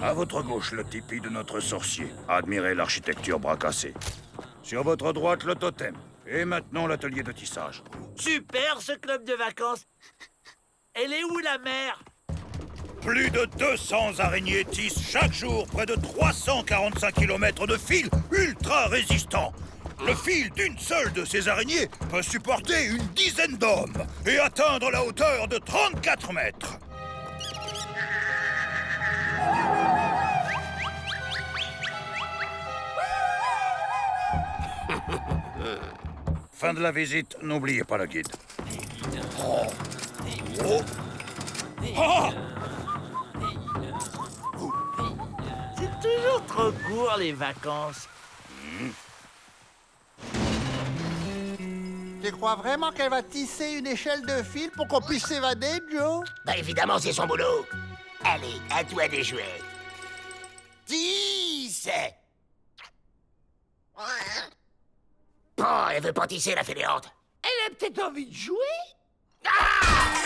À votre gauche, le tipi de notre sorcier. Admirez l'architecture bras cassés. Sur votre droite, le totem. Et maintenant, l'atelier de tissage. Super, ce club de vacances. Elle est où, la mer? Plus de 200 araignées tissent chaque jour près de 345 km de fil ultra résistant. Le fil d'une seule de ces araignées peut supporter une dizaine d'hommes et atteindre la hauteur de 34 mètres. Fin de la visite, n'oubliez pas le guide. Oh. Oh. Ah. C'est toujours trop court, les vacances. Tu crois vraiment qu'elle va tisser une échelle de fil pour qu'on puisse s'évader, Joe? Bah évidemment, c'est son boulot. Allez, à toi de jouer. 10. Oh, elle veut pas tisser, la fainéante. Elle a peut-être envie de jouer. Ah!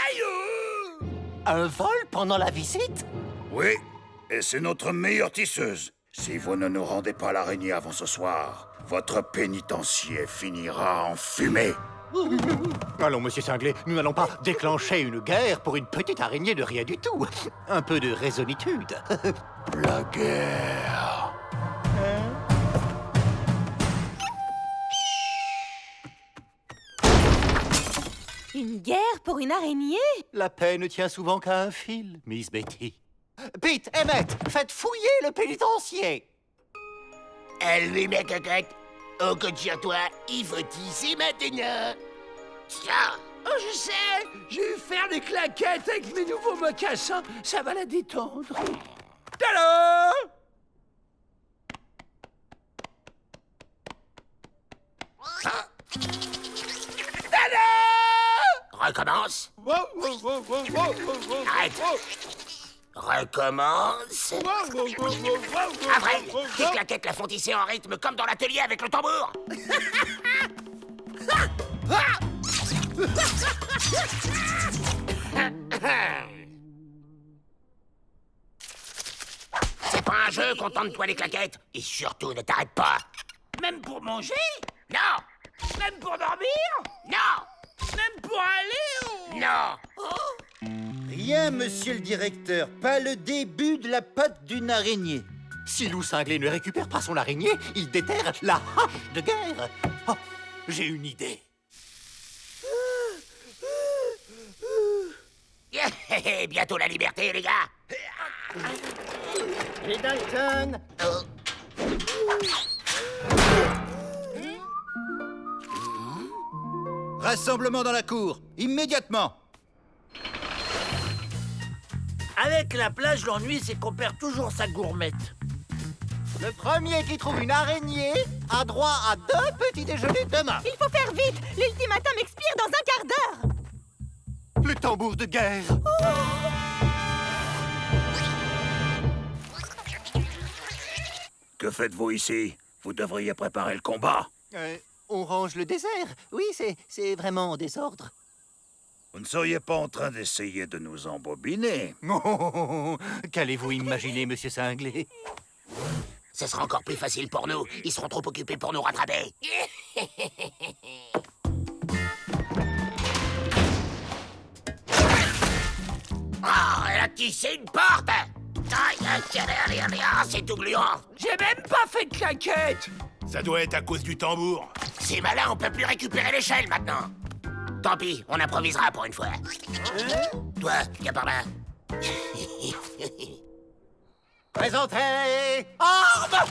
Aïe! Un vol pendant la visite? Oui, et c'est notre meilleure tisseuse. Si vous ne nous rendez pas l'araignée avant ce soir, votre pénitencier finira en fumée. Allons, monsieur Cinglé, nous n'allons pas déclencher une guerre pour une petite araignée de rien du tout. Un peu de raisonnitude. La guerre. Une guerre pour une araignée? La paix ne tient souvent qu'à un fil, Miss Betty. Pete, Emmett, faites fouiller le pénitencier. Elle lui met cocotte. Au coup de sur-toi, il faut tisser maintenant. Ça. Oh, je sais. J'ai eu faire des claquettes avec mes nouveaux mocassins. Ça va la détendre. Tada! Recommence. Arrête. Recommence. Après, tes claquettes la font tisser en rythme comme dans l'atelier avec le tambour. C'est pas un jeu, contente-toi les claquettes. Et surtout, ne t'arrête pas. Même pour manger? Non. Même pour dormir? Non. Même pour aller ou... Non. Rien, monsieur le directeur. Pas le début de la patte d'une araignée. Si Loup Cinglé ne récupère pas son araignée, il déterre la hache de guerre. Oh, j'ai une idée. Bientôt la liberté, les gars. Les Dalton! Rassemblement dans la cour, immédiatement! Avec la plage, l'ennui, c'est qu'on perd toujours sa gourmette. Le premier qui trouve une araignée a droit à 2 petits déjeuners demain. Il faut faire vite! L'ultimatum expire dans un quart d'heure! Le tambour de guerre. Que faites-vous ici? Vous devriez préparer le combat. On range le désert. Oui, c'est vraiment en désordre. Vous ne seriez pas en train d'essayer de nous embobiner? Oh, qu'allez-vous imaginer, monsieur Cinglé? Ce sera encore plus facile pour nous. Ils seront trop occupés pour nous rattraper. Oh, elle a tissé une porte. C'est tout gluant. J'ai même pas fait de claquettes. Ça doit être à cause du tambour. C'est malin, on peut plus récupérer l'échelle maintenant. Tant pis, on improvisera pour une fois. Toi, viens par là. Présentez armes!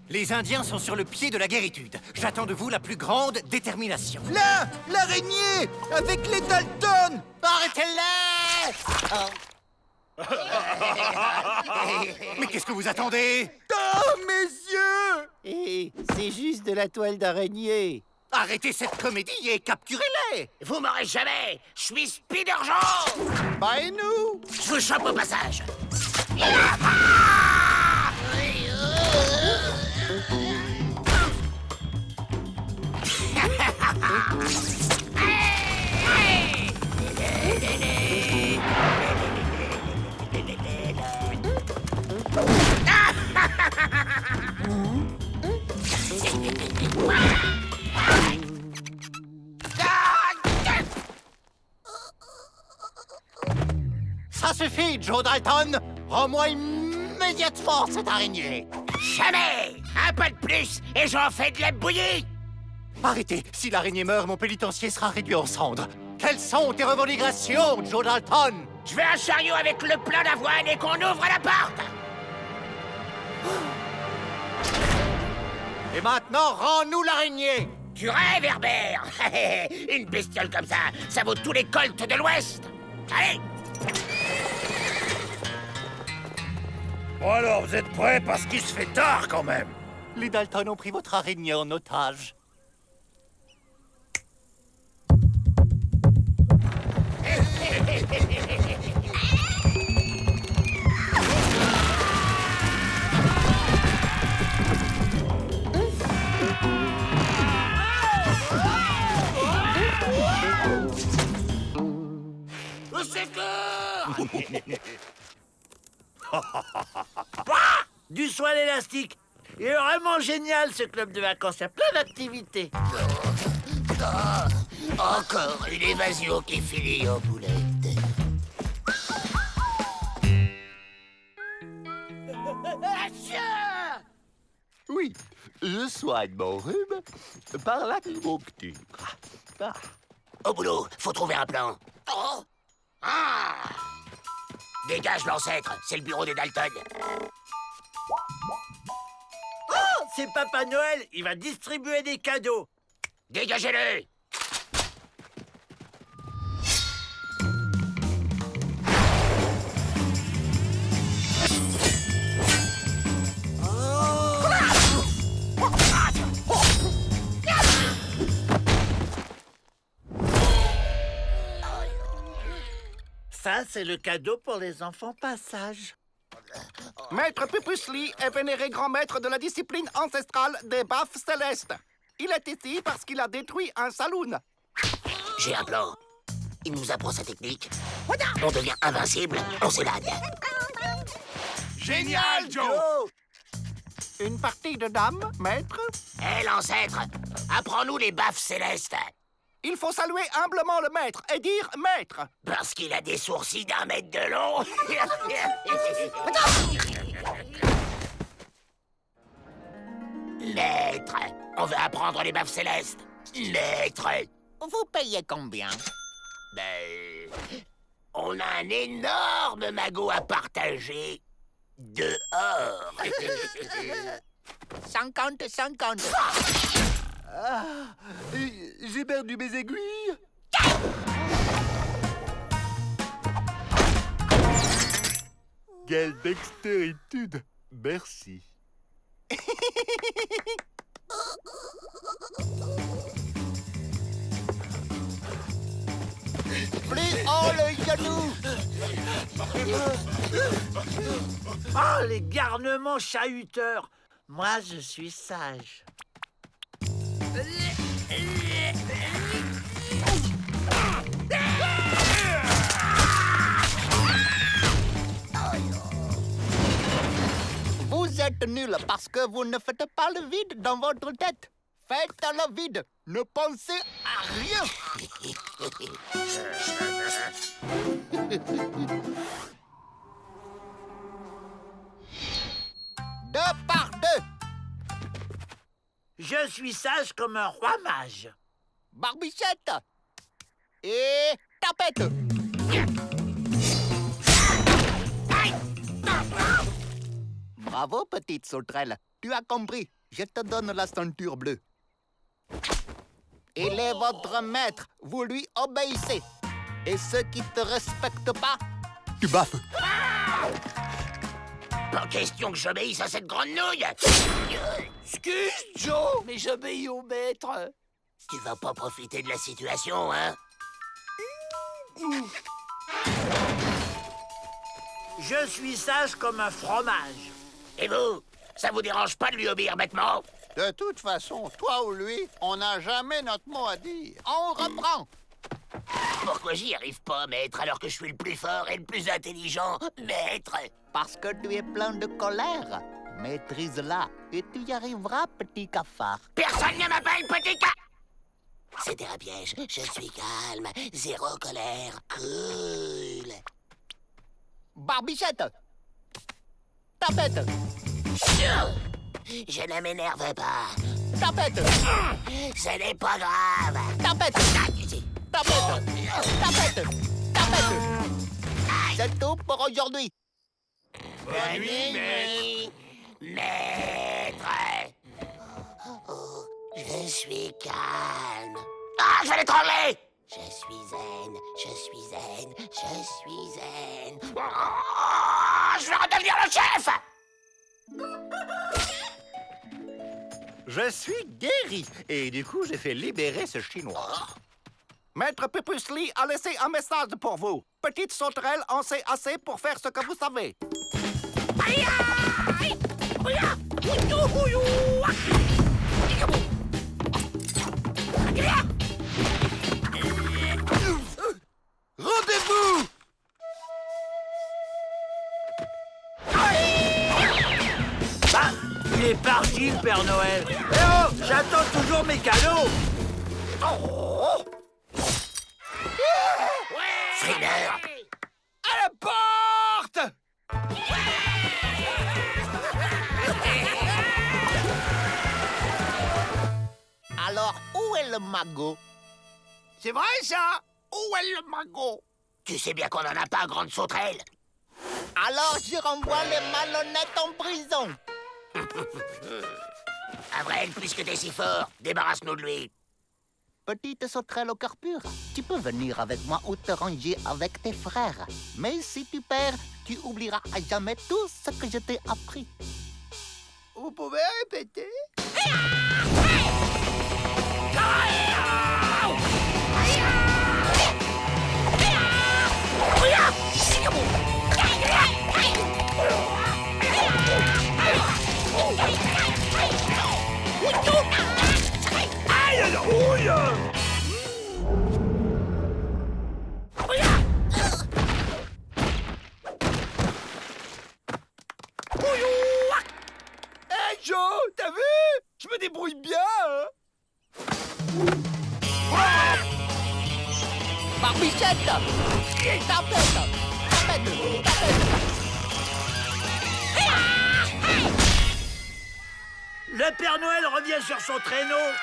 Les Indiens sont sur le pied de la guéritude. J'attends de vous la plus grande détermination. Là! L'araignée! Avec les Dalton! Arrêtez-les! Mais qu'est-ce que vous attendez? Oh, messieurs! Et c'est juste de la toile d'araignée. Arrêtez cette comédie et capturez-les! Vous m'aurez jamais. Je suis Spider-Jean. Bah et nous? Je vous chope au passage. Ça suffit, Joe Dalton! Rends-moi immédiatement cette araignée! Jamais! Un peu de plus et j'en fais de la bouillie! Arrêtez! Si l'araignée meurt, mon pénitencier sera réduit en cendres. Quelles sont tes revendications, Joe Dalton? Je veux un chariot avec le plein d'avoine et qu'on ouvre la porte! Et maintenant, rends-nous l'araignée! Tu rêves, Herbert! Une bestiole comme ça vaut tous les colts de l'Ouest! Allez! Bon alors, vous êtes prêts parce qu'il se fait tard quand même. Les Dalton ont pris votre araignée en otage. Au secours! Du soin élastique. Il est vraiment génial, ce club de vacances. Il y a plein d'activités. Encore une évasion qui finit en boulette. Oui, je soigne mon rhume par l'acupuncture. Ah. Au boulot, faut trouver un plan. Oh! Ah! Dégage l'ancêtre, c'est le bureau des Dalton. Oh, c'est Papa Noël. Il va distribuer des cadeaux. Dégagez-le! Ça, c'est le cadeau pour les enfants pas sages. Maître Pupusli est vénéré grand maître de la discipline ancestrale des baffes célestes. Il est ici parce qu'il a détruit un saloon. J'ai un plan. Il nous apprend sa technique. On devient invincible, on s'évade. Génial, Joe! Une partie de dames, maître? Hé, l'ancêtre, apprends-nous les baffes célestes. Il faut saluer humblement le maître et dire maître. Parce qu'il a des sourcils d'1 mètre de long. Maître, on veut apprendre les baffes célestes. Maître. Vous payez combien? Ben, on a un énorme magot à partager. Dehors. 50-50. J'ai perdu mes aiguilles. Quelle dextéritude. Merci. Plus haut le genou. Oh, les garnements chahuteurs. Moi, je suis sage. Vous êtes nul parce que vous ne faites pas le vide dans votre tête. Faites le vide. Ne pensez à rien. Deux par deux. Je suis sage comme un roi mage. Barbichette. Et tapette. Bravo, petite sauterelle. Tu as compris. Je te donne la ceinture bleue. Il est votre maître. Vous lui obéissez. Et ceux qui te respectent pas, tu baffes. Pas question que j'obéisse à cette grenouille. Excuse, Joe, mais j'obéis au maître. Tu vas pas profiter de la situation, hein? Je suis sage comme un fromage. Et vous? Ça vous dérange pas de lui obéir bêtement? De toute façon, toi ou lui, on n'a jamais notre mot à dire. On reprend. Pourquoi j'y arrive pas, maître, alors que je suis le plus fort et le plus intelligent, maître? Parce que tu es plein de colère. Maîtrise-la et tu y arriveras, petit cafard. Personne ne m'appelle petit ca... C'était un piège. Je suis calme, zéro colère, cool. Barbichette! Tapette! Je ne m'énerve pas. Tapette! Ce n'est pas grave. Tapette! Tapette! Tapette! Tapette! C'est tout pour aujourd'hui. Bonne nuit, maître. Oh, je suis calme. Ah, je vais l'étrangler. Je suis zen, je suis zen, je suis zen. Oh, je vais redevenir le chef. Je suis guéri et du coup, j'ai fait libérer ce Chinois. Maître Pipusli a laissé un message pour vous. Petite sauterelle en sait assez pour faire ce que vous savez. Rendez-vous! Bah, il est parti, le Père Noël. Eh oh, j'attends toujours mes cadeaux. Frimeur. À la porte! Alors, où est le magot? C'est vrai, ça? Où est le magot? Tu sais bien qu'on en a pas, grande sauterelle. Alors, je renvoie les malhonnêtes en prison. Avril, puisque t'es si fort, débarrasse-nous de lui. Petite sauterelle au cœur pur, tu peux venir avec moi ou te ranger avec tes frères. Mais si tu perds, tu oublieras à jamais tout ce que je t'ai appris. Vous pouvez répéter? Hey Joe, t'as vu? Je me débrouille bien, hein? Barbichette! Tapette! Tapette! Tapette! Le Père Noël revient sur son traîneau.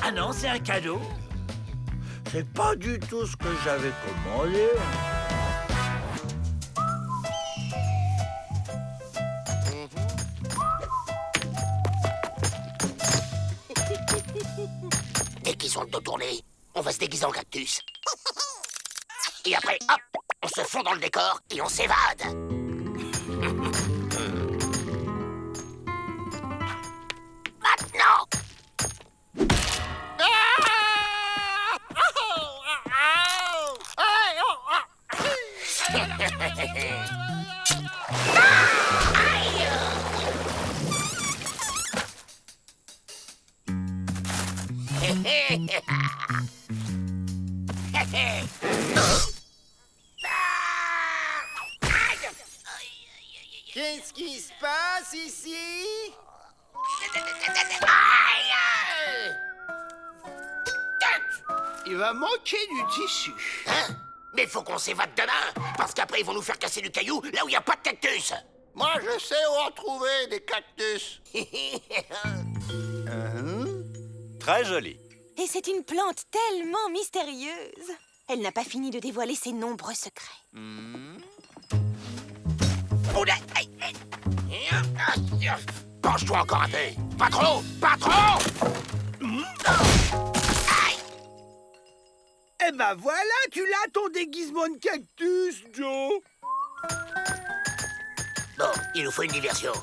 Ah non, c'est un cadeau. C'est pas du tout ce que j'avais commandé. Dès qu'ils ont le dos tourné, on va se déguiser en cactus. Et après, hop, on se fond dans le décor et on s'évade. Maintenant! Qu'est-ce qui se passe ici? Il va manquer du tissu. Hein? Mais faut qu'on s'évade demain, parce qu'après ils vont nous faire casser du caillou là où il n'y a pas de cactus. Moi, je sais où en trouver des cactus. Très joli. Et c'est une plante tellement mystérieuse. Elle n'a pas fini de dévoiler ses nombreux secrets. Penche-toi encore un peu. Pas trop, pas trop. Eh ben voilà, tu l'as ton déguisement de cactus, Joe. Bon, il nous faut une diversion.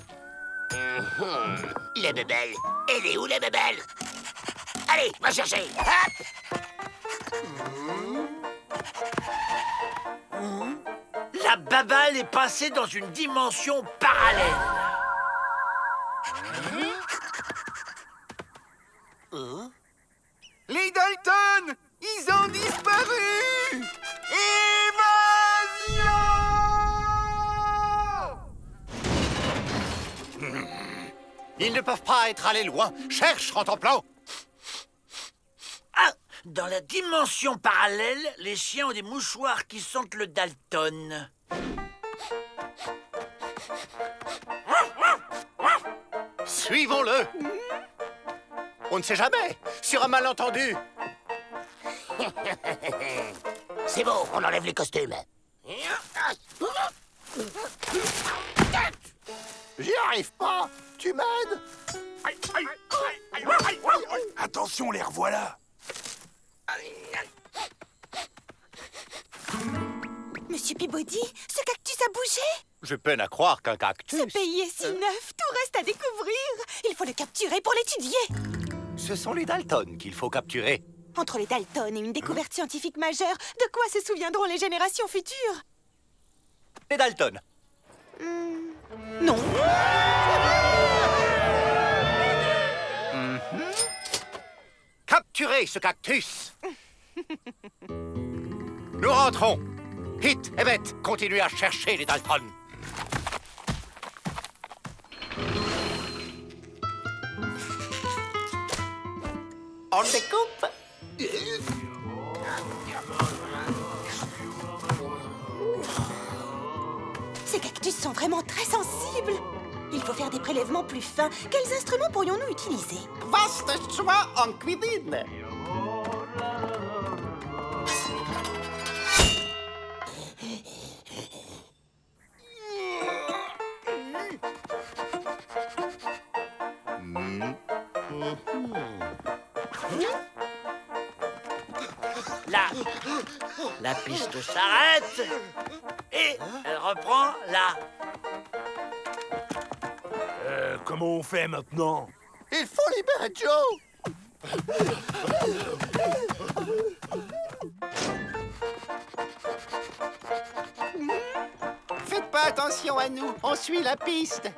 Les bébelles. Elle est où, les bébelles? Allez, va chercher. Hop. La babale est passée dans une dimension parallèle. Les Dalton! Ils Ils ne peuvent pas être allés loin. Cherche, Rantanplan. Ah, dans la dimension parallèle, les chiens ont des mouchoirs qui sentent le Dalton. Suivons-le. On ne sait jamais. Sur un malentendu. C'est bon, on enlève les costumes. J'y arrive pas. Tu m'aides? Attention, les revoilà. Monsieur Peabody, ce cactus a bougé. Je peine à croire qu'un cactus... Ce pays est si neuf, tout reste à découvrir. Il faut le capturer pour l'étudier. Ce sont les Dalton qu'il faut capturer. Entre les Dalton et une découverte scientifique majeure, de quoi se souviendront les générations futures? Les Dalton. Non. Capturez ce cactus. Nous rentrons. Pete et Beth, continuez à chercher les Dalton. On découpe. Ces cactus sont vraiment très sensibles. Il faut faire des prélèvements plus fins. Quels instruments pourrions-nous utiliser? Vaste choix en cuisine. La piste s'arrête et elle reprend là. Comment on fait maintenant? Il faut libérer Joe. Faites pas attention à nous, on suit la piste.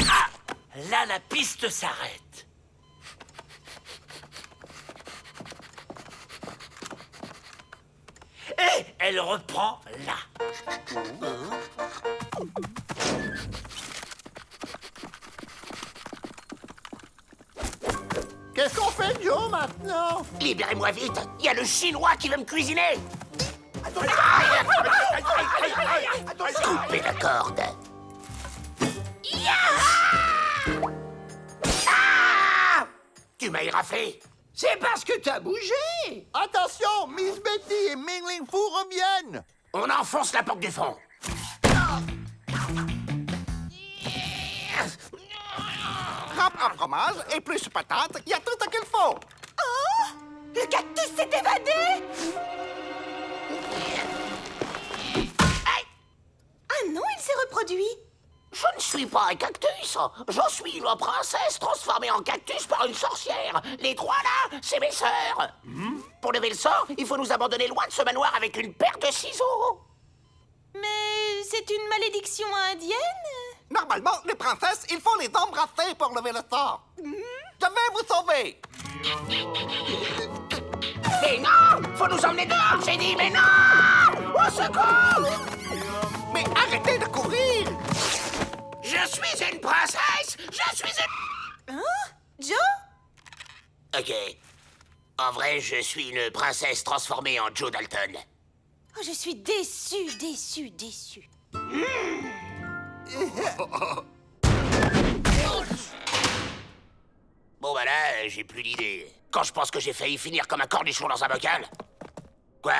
Ah! Là, la piste s'arrête. Et elle reprend là. Qu'est-ce qu'on fait, Joe, maintenant? Libérez-moi vite, il y a le Chinois qui veut me cuisiner. Coupez la corde. Ah! Tu m'as éraflé. C'est parce que t'as bougé. Attention, Miss Betty et Ming Ling Fu reviennent. On enfonce la porte du fond. Râpe à fromage et plus patates, il y a tout ce qu'il faut. Oh! Le cactus s'est évadé! Ah non, il s'est reproduit. Je ne suis pas un cactus. Je suis une princesse transformée en cactus par une sorcière. Les trois là, c'est mes sœurs. Pour lever le sort, il faut nous abandonner loin de ce manoir avec une paire de ciseaux. Mais c'est une malédiction indienne? Normalement, les princesses, il faut les embrasser pour lever le sort. Je vais vous sauver. Mais non! Faut nous emmener dehors, j'ai dit, mais non! Au secours! Mais arrêtez de courir. Je suis une princesse! Je suis une... Hein? Joe? Ok. En vrai, je suis une princesse transformée en Joe Dalton. Oh, je suis déçue, déçue, déçue. Bon, bah là, j'ai plus d'idée. Quand je pense que j'ai failli finir comme un cornichon dans un bocal. Quoi?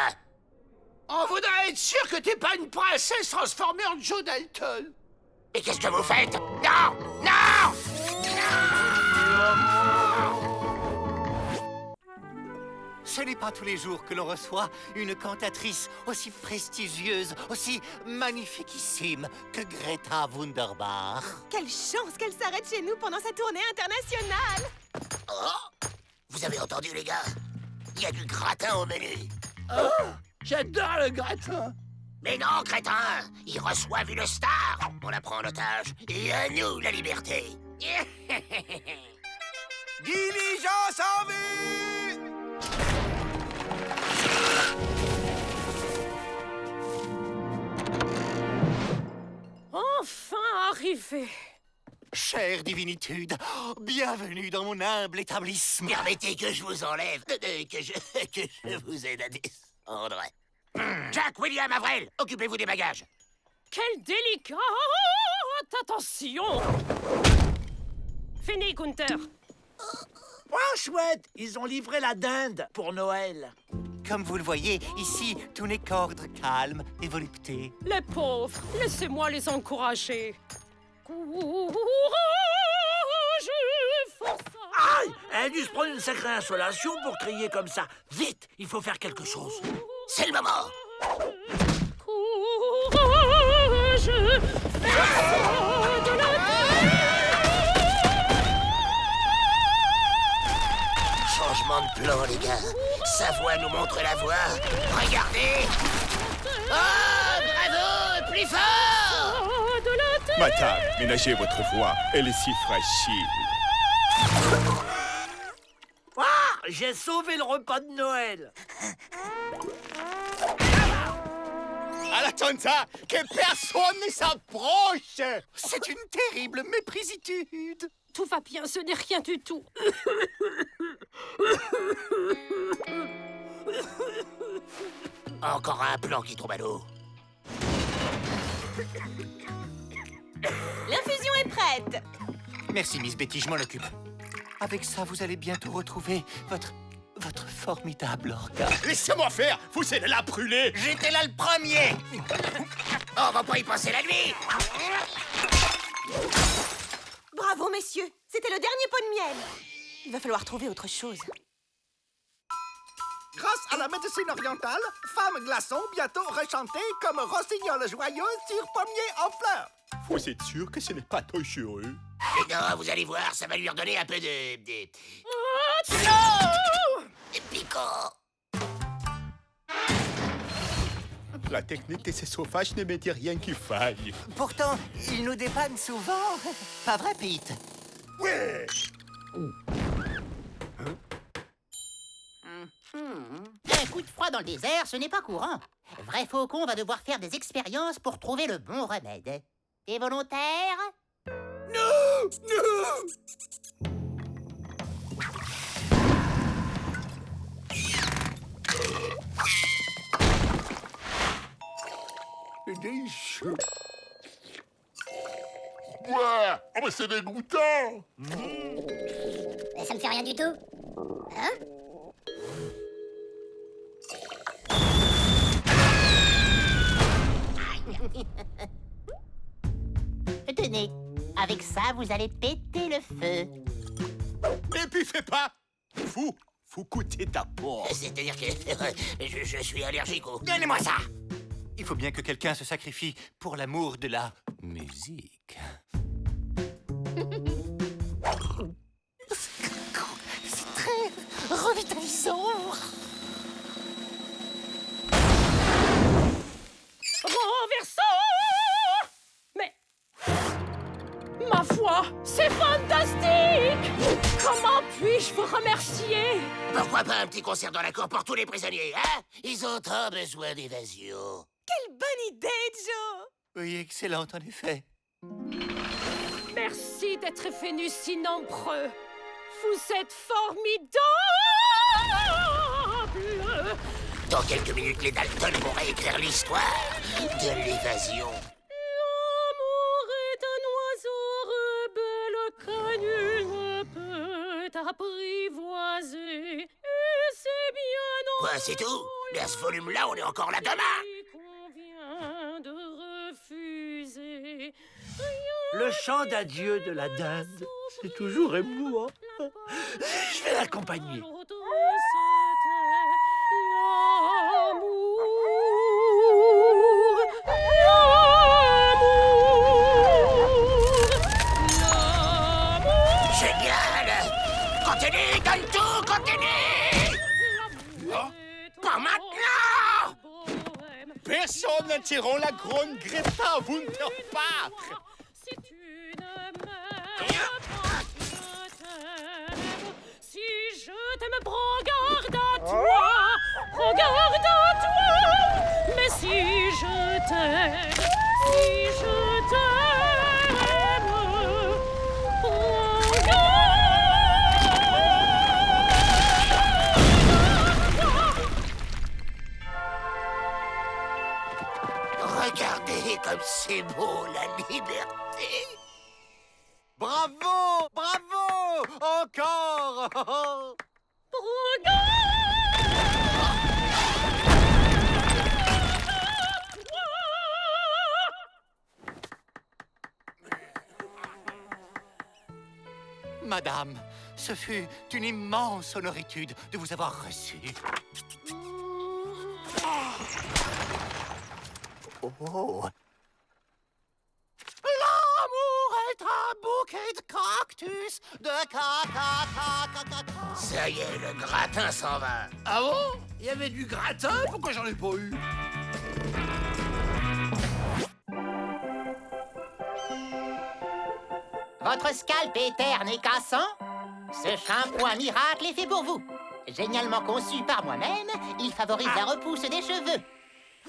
On voudrait être sûr que t'es pas une princesse transformée en Joe Dalton. Et qu'est-ce que vous faites? Non! Non! Ce n'est pas tous les jours que l'on reçoit une cantatrice aussi prestigieuse, aussi magnifiquissime que Greta Wunderbar. Quelle chance qu'elle s'arrête chez nous pendant sa tournée internationale! Oh! Vous avez entendu, les gars? Il y a du gratin au menu. Oh, j'adore le gratin. Mais non, crétin! Ils reçoivent une star! On la prend en otage. Et à nous, la liberté! Diligence en vue! Enfin, arrivé. Chère divinitude, bienvenue dans mon humble établissement. Permettez que je vous enlève, que je vous aide à descendre. Jack, William, Avril, occupez-vous des bagages. Quelle délicate attention! Fini, Gunther. Oh, chouette, ils ont livré la dinde pour Noël. Comme vous le voyez, ici, tout n'est qu'ordre calme et volupté. Les pauvres, laissez-moi les encourager. Courage, forçat. Aïe, elle a dû se prendre une sacrée insolation pour crier comme ça. Vite, il faut faire quelque chose. C'est le moment. Courage, forçat de la Changement de plan, les gars. Sa voix nous montre la voie. Regardez. Oh, bravo, plus fort. Madame, ménagez votre voix, elle est si fragile. Ah, j'ai sauvé le repas de Noël. À la Tonta, que personne ne s'approche. C'est une terrible méprisitude. Tout va bien, ce n'est rien du tout. Encore un plan qui tombe à l'eau. L'infusion est prête. Merci, Miss Betty, je m'en occupe. Avec ça, vous allez bientôt retrouver votre formidable organe. Laissez-moi faire. Vous allez la brûler. J'étais là le premier. On va pas y passer la nuit. Bravo, messieurs. C'était le dernier pot de miel. Il va falloir trouver autre chose. Grâce à la médecine orientale, femme glaçon bientôt rechantée comme rossignol joyeux sur pommier en fleurs. Vous êtes sûr que ce n'est pas dangereux? Non, vous allez voir, ça va lui redonner un peu de piquant. La technique de ces sauvages ne me dit rien qui faille. Pourtant, il nous dépanne souvent. Pas vrai, Pete? Ouais. Un coup de froid dans le désert, ce n'est pas courant. Vrai faucon va devoir faire des expériences pour trouver le bon remède. T'es volontaire? Non! Non! Ouais. Oh, mais c'est dégoûtant. Ça me fait rien du tout. Hein? Tenez, avec ça, vous allez péter le feu. Et puis fais pas. Vous coûtez ta peau. C'est-à-dire que je suis allergique au... Donnez-moi ça. Il faut bien que quelqu'un se sacrifie pour l'amour de la musique. C'est très revitalisant. Renversant! Mais... ma foi, c'est fantastique! Comment puis-je vous remercier? Pourquoi pas un petit concert dans la cour pour tous les prisonniers, hein? Ils ont tant besoin d'évasion. Quelle bonne idée, Joe! Oui, excellente en effet. Merci d'être venus si nombreux. Vous êtes formidables! Dans quelques minutes, les Dalton vont réécrire l'histoire de l'évasion. L'amour est un oiseau rebelle que nul ne peut apprivoiser. Et c'est bien non. Quoi, c'est tout? Mais à ce volume-là, on est encore là demain. De refuser. Le chant d'adieu de la dinde, c'est toujours émouvant. Je vais l'accompagner. Génial! Continue, donne tout, continue! Pas maintenant! Personne n'attirera la grande Greta Wunderbar. Si tu ne m'aimes si je t'aime, prends garde à toi, prends garde à toi. Mais si je t'aime, madame. Ce fut une immense honoritude de vous avoir reçu. Oh. L'amour est un bouquet de cactus, de caca. Ça y est, le gratin s'en va. Ah bon? Il y avait du gratin? Pourquoi j'en ai pas eu? Votre scalp est terne et cassant? Ce shampoing miracle est fait pour vous. Génialement conçu par moi-même, il favorise la repousse des cheveux.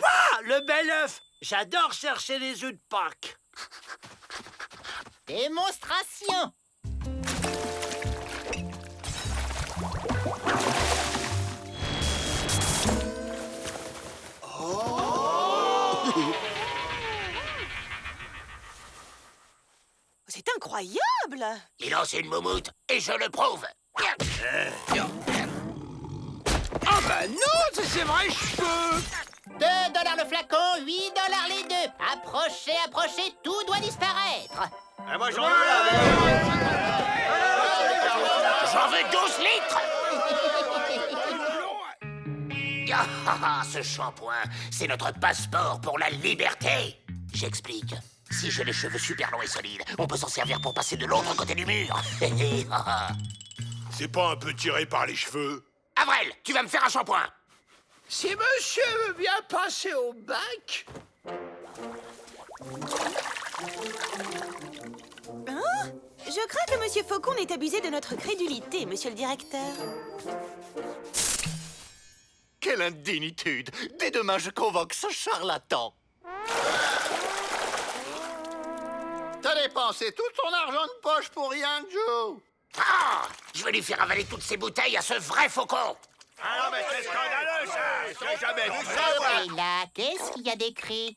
Ah, le bel œuf! J'adore chercher les œufs de Pâques. Démonstration. C'est incroyable! Il lance une moumoute et je le prouve. Ah bah non, c'est vrai cheveux! 2 $ le flacon, 8 $ les deux. Approchez, approchez, tout doit disparaître. Moi, j'en veux là. J'en veux 12 litres. Ce shampoing, c'est notre passeport pour la liberté. J'explique. Si j'ai les cheveux super longs et solides, on peut s'en servir pour passer de l'autre côté du mur. C'est pas un peu tiré par les cheveux? Avril, tu vas me faire un shampoing. Si monsieur veut bien passer au bac... Hein? Je crains que Monsieur Faucon n'ait abusé de notre crédulité, monsieur le directeur. Quelle indignitude! Dès demain, je convoque ce charlatan. T'as dépensé tout ton argent de poche pour rien, Joe. Ah, je vais lui faire avaler toutes ces bouteilles à ce vrai faucon. Ah non, mais c'est scandaleux, ça! J'ai jamais vu ça, moi! Et là, qu'est-ce qu'il y a d'écrit?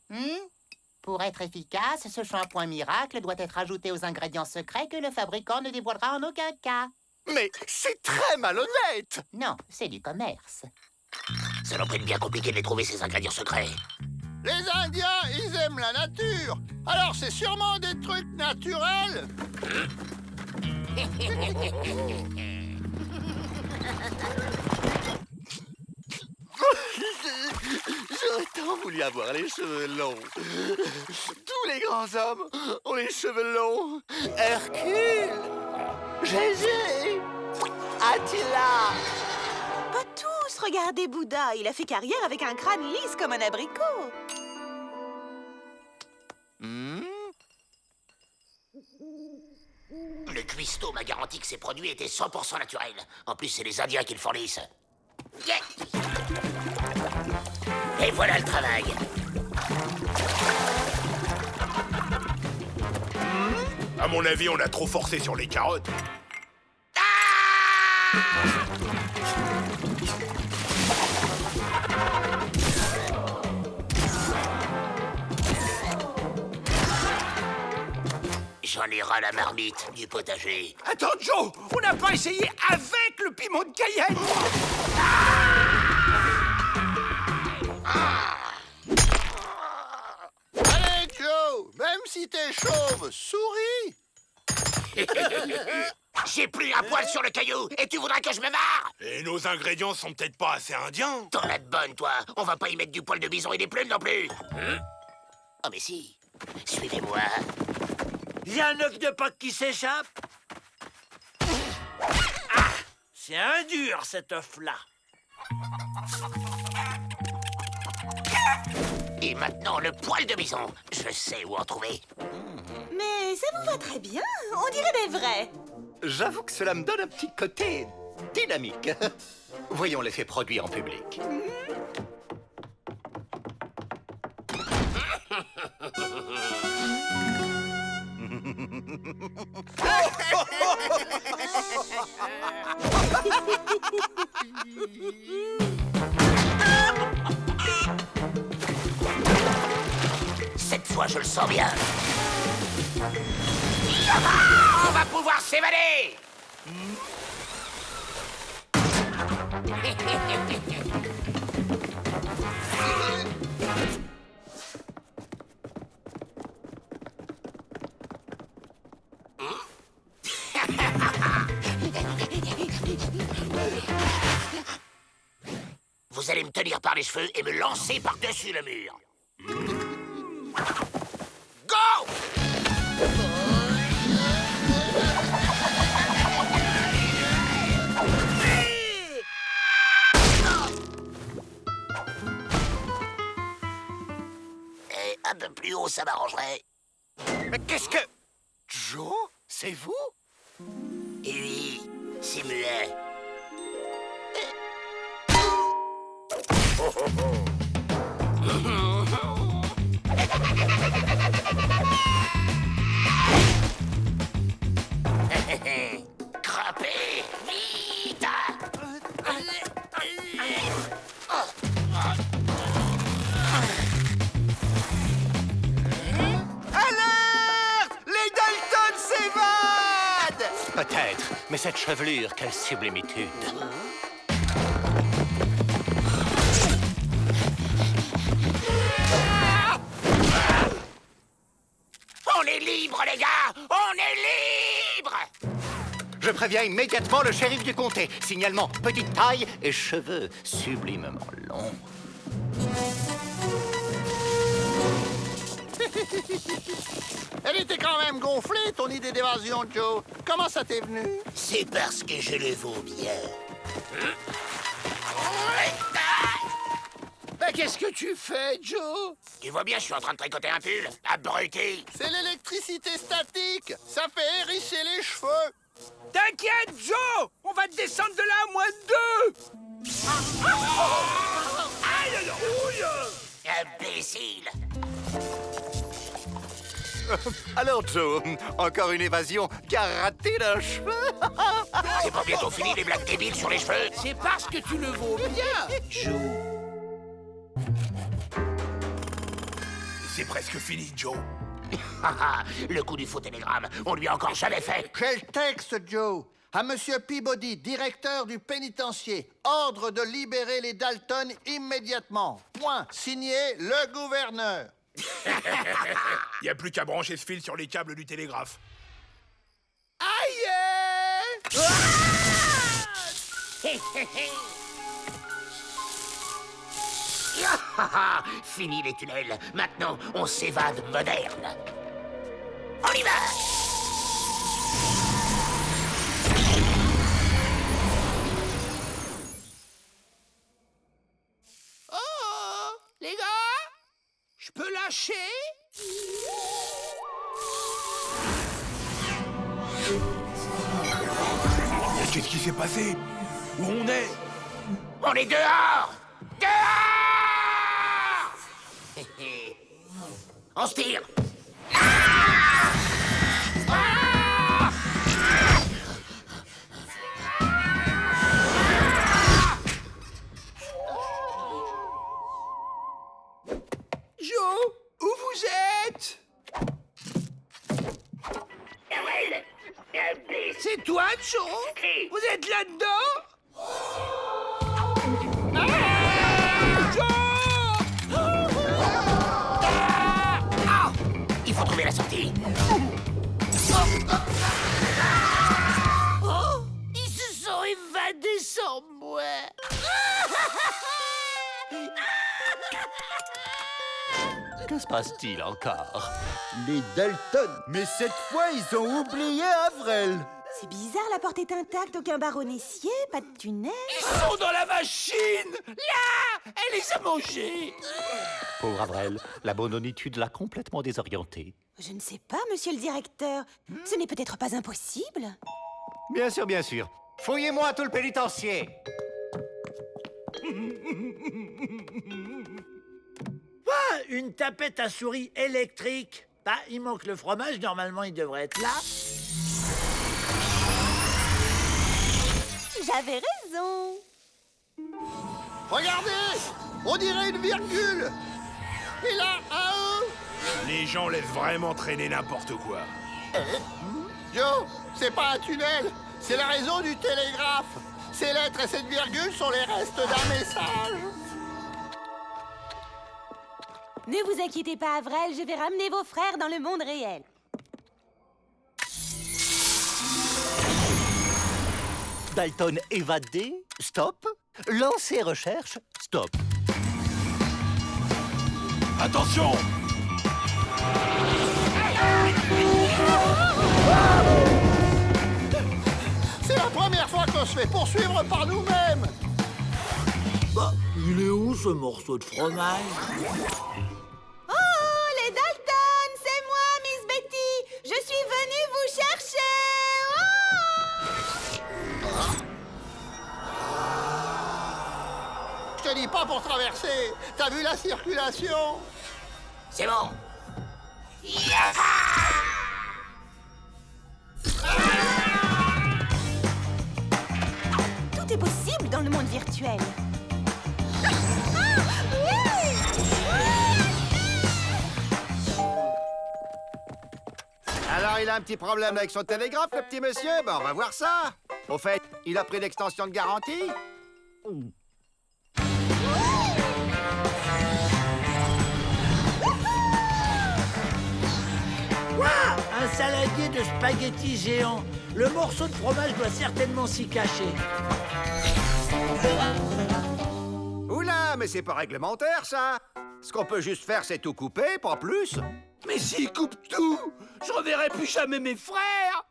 Pour être efficace, ce shampoing miracle doit être ajouté aux ingrédients secrets que le fabricant ne dévoilera en aucun cas. Mais c'est très malhonnête! Non, c'est du commerce. Ça leur bien compliqué de les trouver, ces ingrédients secrets. Les Indiens, ils aiment la nature. Alors c'est sûrement des trucs naturels. J'aurais tant voulu avoir les cheveux longs. Tous les grands hommes ont les cheveux longs. Hercule, Jésus, Attila. Pas tous, regardez Bouddha. Il a fait carrière avec un crâne lisse comme un abricot. Le cuistot m'a garanti que ces produits étaient 100% naturels. En plus, c'est les Indiens qui le fournissent. Yeah. Et voilà le travail. À mon avis, on a trop forcé sur les carottes. J'en ai ras la marmite du potager. Attends, Joe, on n'a pas essayé avec le piment de Cayenne. Allez, Joe, même si t'es chauve, souris. J'ai plus un poil sur le caillou et tu voudrais que je me marre? Et nos ingrédients sont peut-être pas assez indiens. T'en as de bonne, toi. On va pas y mettre du poil de bison et des plumes non plus. Oh, mais si. Suivez-moi. Il y a un œuf de Pâques qui s'échappe. Ah, c'est un dur, cet œuf-là. Et maintenant, le poil de bison. Je sais où en trouver. Mais ça vous va très bien. On dirait des vrais. J'avoue que cela me donne un petit côté dynamique. Voyons l'effet produit en public. Cette fois, je le sens bien. On va pouvoir s'évader. Vous allez me tenir par les cheveux et me lancer par-dessus le mur. Go! Et un peu plus haut, ça m'arrangerait. Mais qu'est-ce que... Joe? C'est vous? Et oui, c'est muet. Grappez, vite! Alerte! Les Dalton s'évadent! Peut-être, mais cette chevelure, quelle sublimitude! On est libre, les gars! On est libre! Je préviens immédiatement le shérif du comté. Signalement, petite taille et cheveux sublimement longs. Elle était quand même gonflée, ton idée d'évasion, Joe. Comment ça t'est venu? C'est parce que je le vaux bien. Mais qu'est-ce que tu fais, Joe? Tu vois bien, je suis en train de tricoter un pull. Abruti! C'est l'électricité statique. Ça fait hérisser les cheveux. T'inquiète, Joe! On va te descendre de là à moins de 2! Aïe, ouille! Imbécile! Alors, Joe, encore une évasion qui a raté d'un cheveu? C'est pas bientôt fini, les blagues débiles sur les cheveux? C'est parce que tu le vaux bien, Joe. C'est presque fini, Joe. Le coup du faux télégramme, on lui a encore jamais fait. J'ai le texte, Joe. À Monsieur Peabody, directeur du pénitencier. Ordre de libérer les Dalton immédiatement. Point. Signé le gouverneur. Il n'y a plus qu'à brancher ce fil sur les câbles du télégraphe. Aïe! Fini les tunnels. Maintenant, on s'évade moderne. On y va! Oh! Les gars? Je peux lâcher? Qu'est-ce qui s'est passé? Où on est? On est dehors! Dehors! On se tire! Joe, où vous êtes? C'est toi, Joe? Vous êtes là-dedans? Il faut trouver la sortie. Oh, ils se sont évadés sans moi. Que se passe-t-il encore? Les Dalton. Mais cette fois, ils ont oublié Avril. C'est bizarre, la porte est intacte, aucun barreau essier, pas de tunnel. Ils sont dans la machine! Là! Elle les a mangés! Pauvre Avril, la bononitude l'a complètement désorienté. Je ne sais pas, monsieur le directeur. Ce n'est peut-être pas impossible. Bien sûr, bien sûr. Fouillez-moi tout le pénitencier. Ah, une tapette à souris électrique. Bah, il manque le fromage, normalement il devrait être là. J'avais raison. Regardez! On dirait une virgule! Et là, un E! Les gens laissent vraiment traîner n'importe quoi. Joe, c'est pas un tunnel, c'est la raison du télégraphe. Ces lettres et cette virgule sont les restes d'un message. Ne vous inquiétez pas, Avril, je vais ramener vos frères dans le monde réel. Dalton évadé? Stop? Lancez recherche, stop. Attention! C'est la première fois qu'on se fait poursuivre par nous-mêmes. Bah, il est où ce morceau de fromage? Oh, les Dalton, c'est moi, Miss Betty. Je suis venue vous chercher. Je te dis pas pour traverser. T'as vu la circulation? C'est bon. Tout est possible dans le monde virtuel. Alors, il a un petit problème avec son télégraphe, le petit monsieur? Ben, on va voir ça. Au fait, il a pris l'extension de garantie? Waouh! Un saladier de spaghettis géant. Le morceau de fromage doit certainement s'y cacher. Oula, mais c'est pas réglementaire, ça. Ce qu'on peut juste faire, c'est tout couper, pas plus. Mais s'il coupe tout, je reverrai plus jamais mes frères.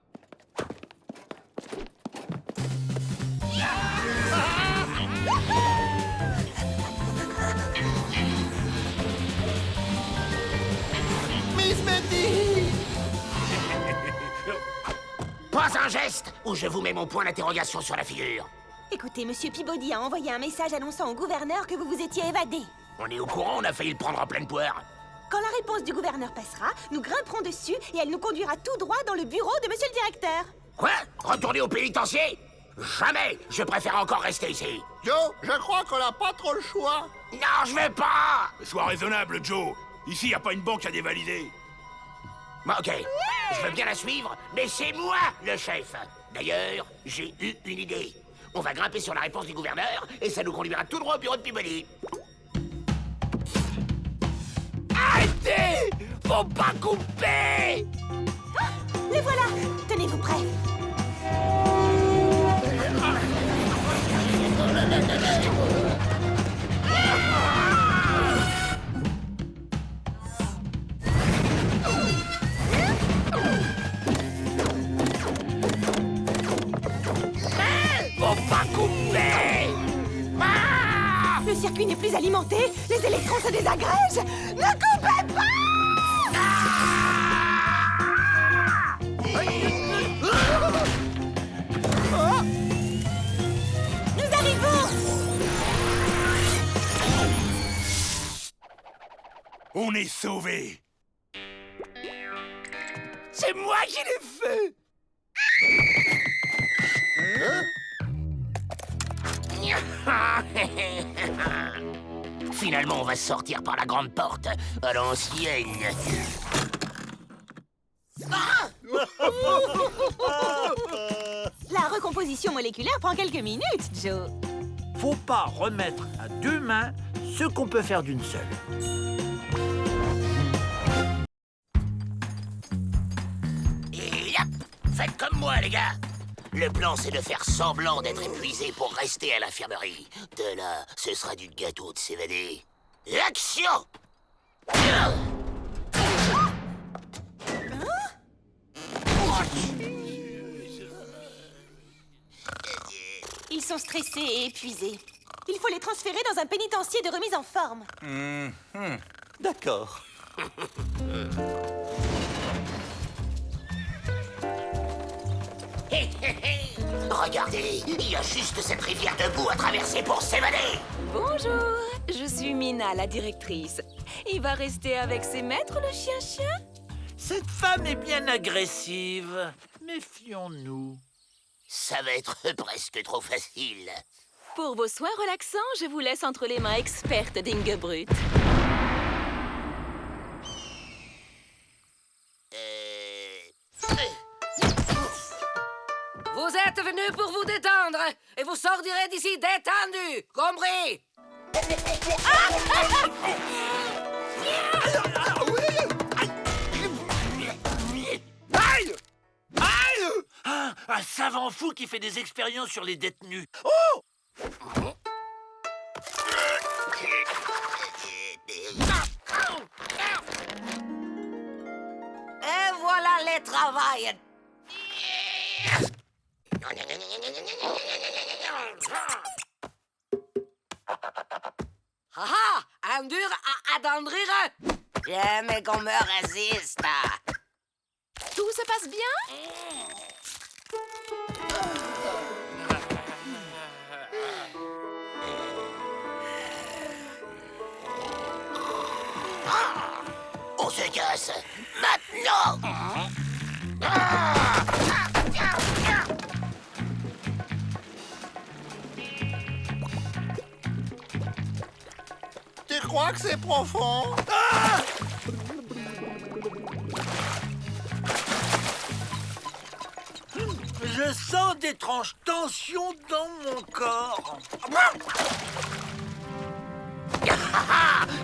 Miss Betty! Pas un geste ou je vous mets mon point d'interrogation sur la figure. Écoutez, Monsieur Peabody a envoyé un message annonçant au gouverneur que vous vous étiez évadé. On est au courant, on a failli le prendre en pleine poire. Quand la réponse du gouverneur passera, nous grimperons dessus et elle nous conduira tout droit dans le bureau de Monsieur le directeur. Quoi? Retourner au pénitencier? Jamais! Je préfère encore rester ici. Joe, je crois qu'on n'a pas trop le choix. Non, je veux pas! Sois raisonnable, Joe. Ici, y a pas une banque à dévalider. Bon, ok. Je veux bien la suivre, mais c'est moi le chef. D'ailleurs, j'ai eu une idée. On va grimper sur la réponse du gouverneur et ça nous conduira tout droit au bureau de Peabody. Arrêtez! Faut pas couper! Les voilà! Tenez-vous prêts! Faut pas couper! Le circuit n'est plus alimenté! Les électrons se désagrègent! Ne coupez pas! Nous arrivons! On est sauvés. C'est moi qui l'ai fait! Finalement, on va sortir par la grande porte à l'ancienne. La recomposition moléculaire prend quelques minutes, Joe. Faut pas remettre à deux mains ce qu'on peut faire d'une seule. Et yap! Faites comme moi, les gars! Le plan, c'est de faire semblant d'être épuisé pour rester à l'infirmerie. De là, ce sera du gâteau de s'évader. Action! Ils sont stressés et épuisés. Il faut les transférer dans un pénitencier de remise en forme. D'accord. Regardez, il y a juste cette rivière de boue à traverser pour s'évader. Bonjour, je suis Mina, la directrice. Il va rester avec ses maîtres, le chien-chien? Cette femme est bien agressive. Méfions-nous. Ça va être presque trop facile. Pour vos soins relaxants, je vous laisse entre les mains expertes d'Ingebrut. Vous êtes venus pour vous détendre et vous sortirez d'ici détendu, compris? Aïe! Aïe! Un savant fou qui fait des expériences sur les détenus. Oh! Allez, travaille. Haha, un dur à attendrir. Jamais qu'on me résiste. Tout se passe bien? On se casse maintenant. Tu crois que c'est profond? Je sens d'étranges tensions dans mon corps.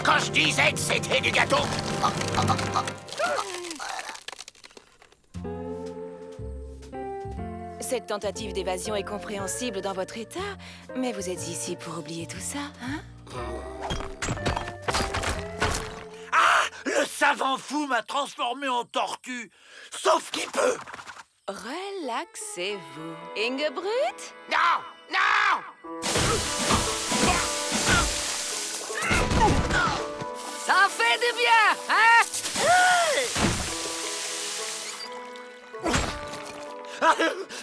Quand je disais que c'était du gâteau. Cette tentative d'évasion est compréhensible dans votre état, mais vous êtes ici pour oublier tout ça, hein? Ah! Le savant fou m'a transformé en tortue, sauf qu'il peut. Relaxez-vous. Ingebrüt? Non! Non! Ça fait du bien, hein?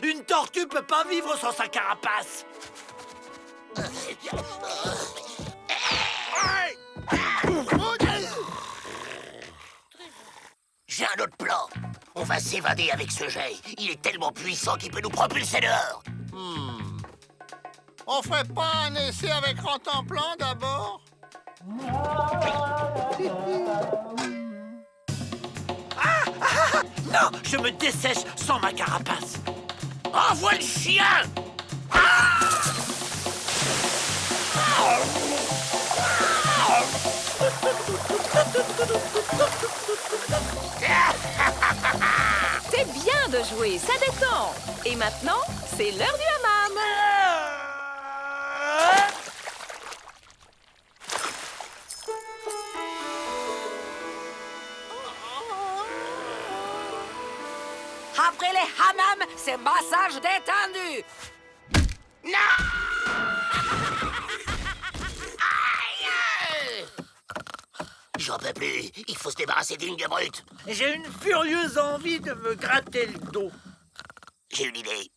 Une tortue peut pas vivre sans sa carapace. J'ai un autre plan. On va s'évader avec ce jet. Il est tellement puissant qu'il peut nous propulser dehors. On ferait pas un essai avec Rantanplan d'abord? Non, je me dessèche sans ma carapace. Envoie le chien! C'est bien de jouer, ça détend. Et maintenant, c'est l'heure du hammam. Après les hammams, c'est massage détendu. Non! Aïe! J'en peux plus. Il faut se débarrasser d'Ingebrüt. J'ai une furieuse envie de me gratter le dos. J'ai une idée.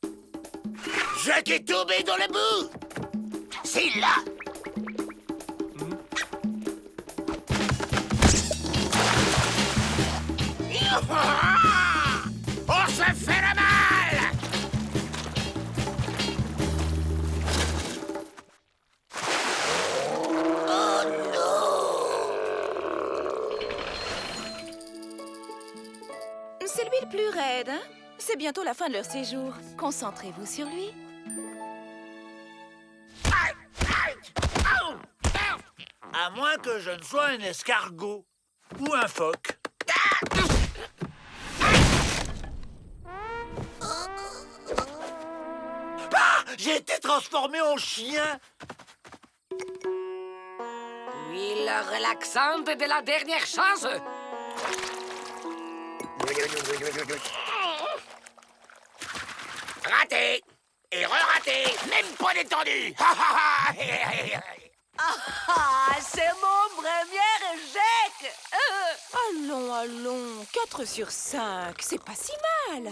Je t'ai tombé dans la boue. C'est là. On se fait le mal. Oh non. C'est lui le plus raide, hein? C'est bientôt la fin de leur séjour. Concentrez-vous sur lui. À moins que je ne sois un escargot ou un phoque. Ah! J'ai été transformé en chien. L'huile relaxante de la dernière chance. Raté. Et re-raté. Même pas détendu. C'est mon premier échec. Allons, allons. 4 sur 5, c'est pas si mal.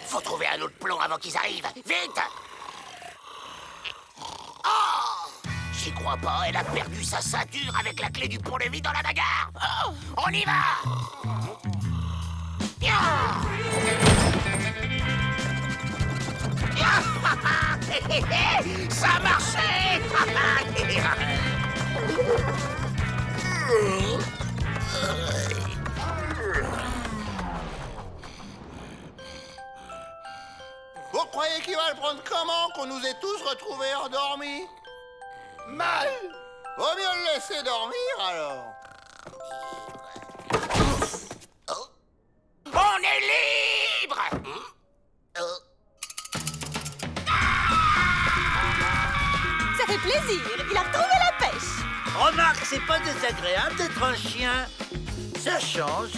Faut trouver un autre plan avant qu'ils arrivent. Vite! Oh! J'y crois pas, elle a perdu sa ceinture avec la clé du pont-levis dans la bagarre. Oh, on y va! Ça a marché! Vous croyez qu'il va le prendre comment qu'on nous ait tous retrouvés endormis? Mal! Vaut mieux le laisser dormir alors. On est libre! Ça fait plaisir. Il a retrouvé la pêche. Remarque, c'est pas désagréable d'être un chien. Ça change.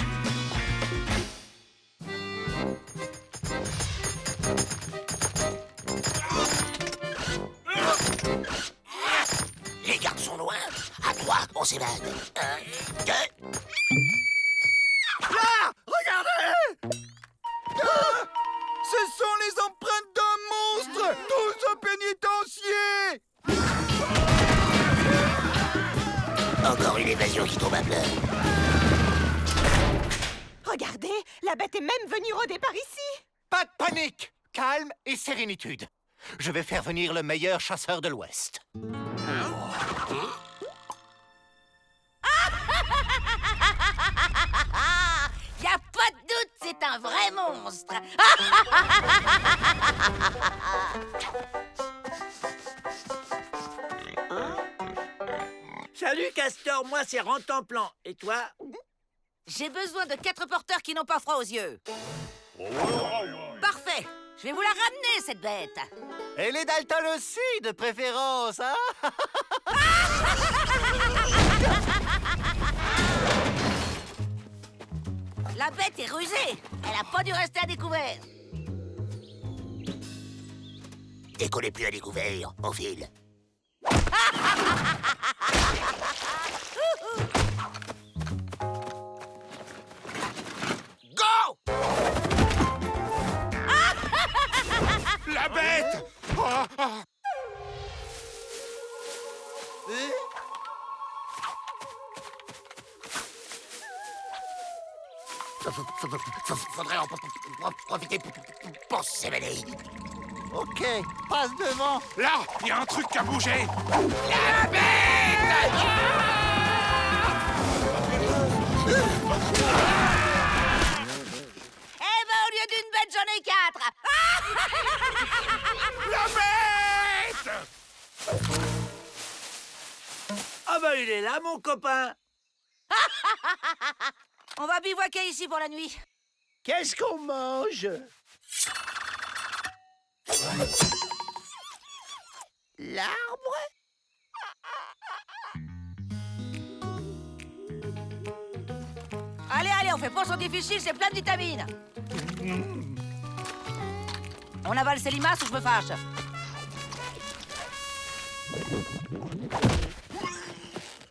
loin. À 3, on s'évade. 1, 2... Là! Regardez! Ah! Ce sont les empreintes d'un monstre! Tous au pénitencier! Encore une évasion qui tombe à plat. Regardez, la bête est même venue rôder par ici. Pas de panique! Calme et sérénitude. Je vais faire venir le meilleur chasseur de l'Ouest. Y a pas de doute, c'est un vrai monstre. Salut, Castor, moi c'est Rantanplan. Et toi? J'ai besoin de 4 porteurs qui n'ont pas froid aux yeux. Parfait. Je vais vous la ramener, cette bête. Et les Dalton aussi, de préférence, hein? La bête est rusée. Elle a pas dû rester à découvert. Dès qu'on n'est plus à découvert, on file. Go! La bête! Ah, ah. Faudrait en profiter pour s'évader. Ok, passe devant. Là, il y a un truc qui a bougé. La bête! Eh ben, au lieu d'une bête, j'en ai 4. La bête! Ah bah il est là, mon copain. On va bivouaquer ici pour la nuit. Qu'est-ce qu'on mange? L'arbre? Allez, allez, on fait pas son difficile, c'est plein de vitamines. On avale ces limaces ou je me fâche.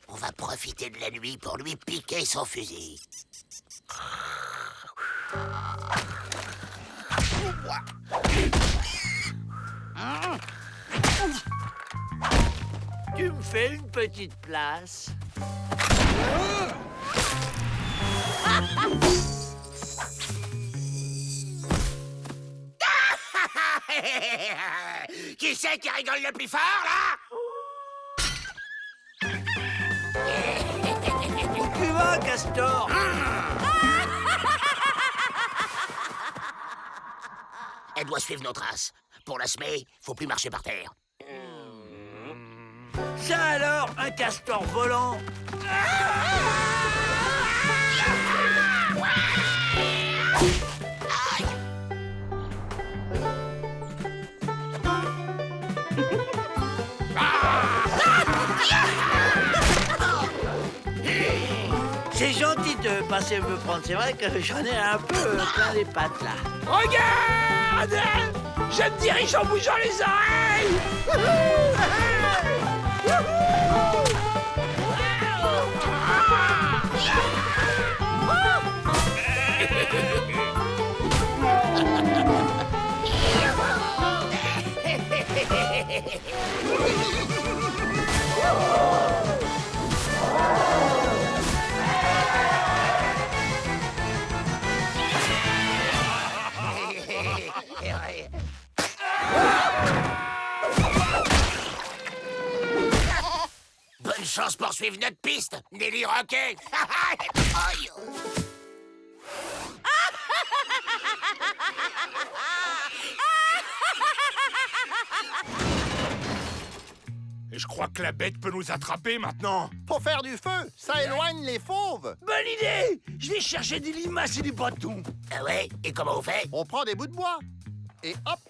On va profiter de la nuit pour lui piquer son fusil. Tu me fais une petite place? Qui c'est qui rigole le plus fort, là? Où tu vas, Castor? Elle doit suivre nos traces. Pour la semer, faut plus marcher par terre. Ça alors, un castor volant? C'est gentil de passer me prendre. C'est vrai que j'en ai un peu plein les pattes, là. Regarde! Je me dirige en bougeant les oreilles! Bonne chance pour suivre notre piste, Nelly Roquet. Aïe. Et je crois que la bête peut nous attraper maintenant. Faut faire du feu, ça éloigne les fauves. Bonne idée! Je vais chercher des limaces et des bâtons. Ah ouais? Et comment on fait? On prend des bouts de bois. Et hop.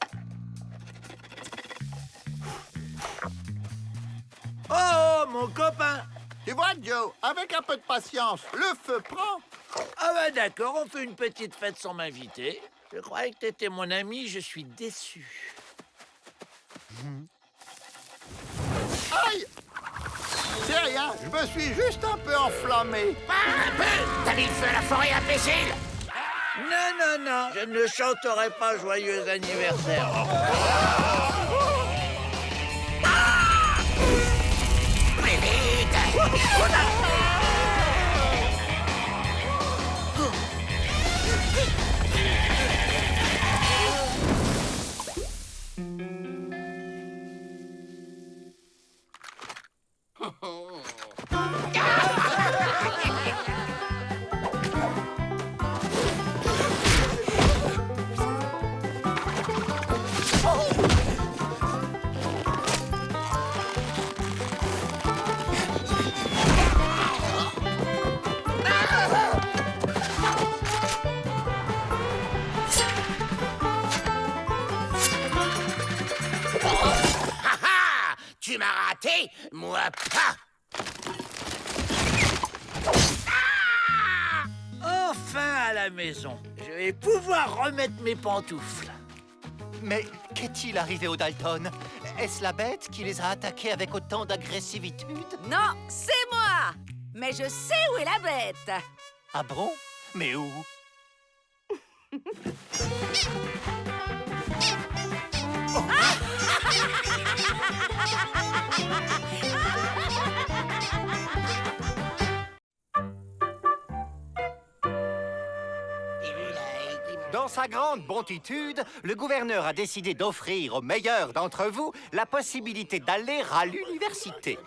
Oh, mon copain! Tu vois, Joe, avec un peu de patience, le feu prend. Ah bah d'accord, on fait une petite fête sans m'inviter. Je croyais que t'étais mon ami, je suis déçu. Aïe! Sérieux? rien. Je me suis juste un peu enflammé. Un peu. T'as mis le feu à la forêt, imbécile. Non, non, non, je ne chanterai pas joyeux anniversaire. Plus vite. Tu m'as raté, moi pas. Enfin à la maison. Je vais pouvoir remettre mes pantoufles. Mais qu'est-il arrivé aux Dalton? Est-ce la bête qui les a attaqués avec autant d'agressivité? Non, c'est moi. Mais je sais où est la bête. Ah bon? Mais où? Dans sa grande bontitude, le gouverneur a décidé d'offrir aux meilleurs d'entre vous la possibilité d'aller à l'université.